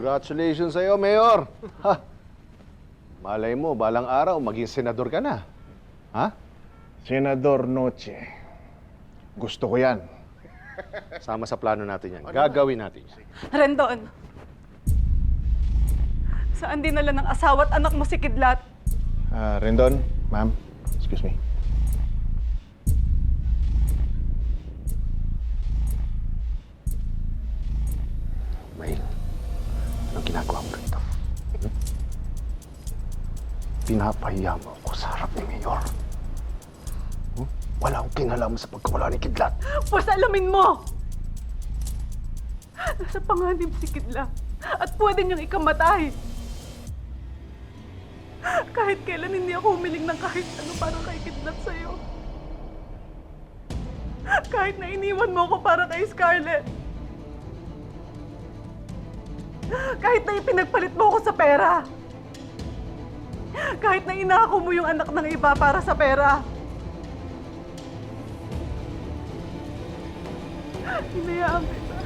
Congratulations sa'yo, Mayor. Ha? Malay mo, balang araw, maging senador ka na. Ha? Senador Noche. Gusto ko yan. Sama sa plano natin yan. Gagawin natin yan. Rendon, saan dinala ng asawa at anak mo si Kidlat? Rendon, ma'am, excuse me. May, anong ginagawa mo rito? Pinapahiya mo ako sa harap ni Mayor. Wala akong kinalaman sa pagkawala ni Kidlat. Pues alamin mo! Nasa panganib si Kidlat at pwede niyang ikamatay. Kahit kailan hindi ako humiling ng kahit ano para kay Kidlat sa'yo. Kahit na iniwan mo ako para kay Scarlett. Kahit na ipinagpalit mo ako sa pera. Kahit na inako mo yung anak ng iba para sa pera. Hinayaan kita.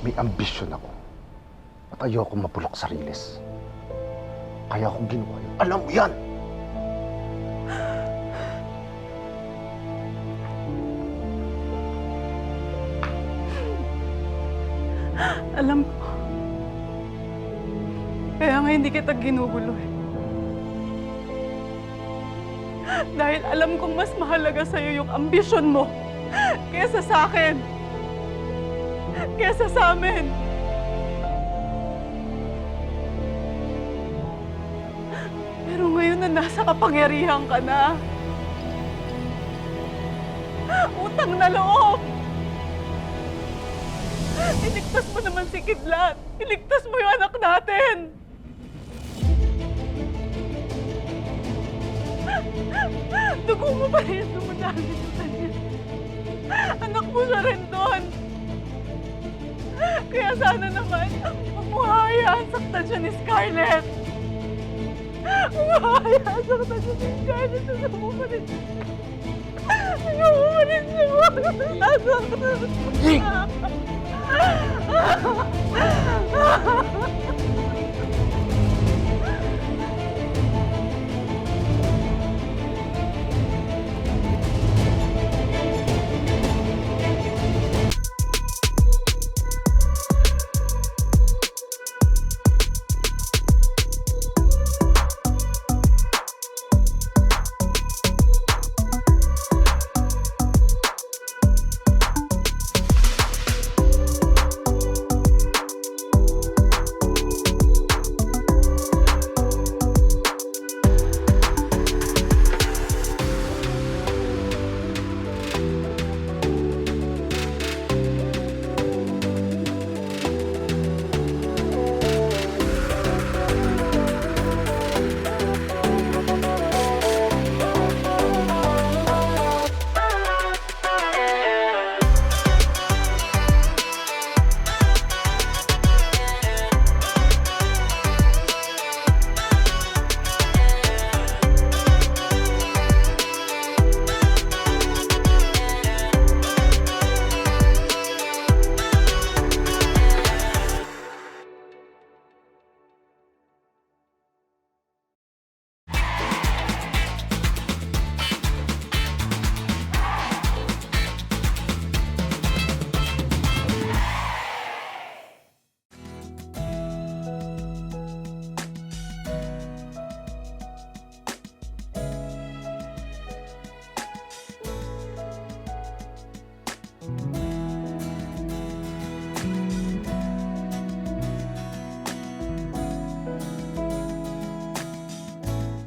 May ambisyon ako. At ayoko mapulok sa riles. Kaya akong ginawa yun. Alam mo yan! Alam ko. Kaya nga hindi kita ginugulo eh. Dahil alam kong mas mahalaga sa'yo yung ambisyon mo kesa sa akin. Kesa sa amin. Pero ngayon na nasa kapangyarihan ka na. Utang na loob. Iligtas mo naman si Kidlat. Iligtas mo yung anak natin. Dugo mo pa rin dumadami sa kanya. Anak mo siya rin doon. Kaya sana naman, umuhayaan saktan siya ni Scarlett. Umuhayaan saktan siya ni Scarlett. Ayaw mo pa rin siya. Ayaw mo pa rin siya.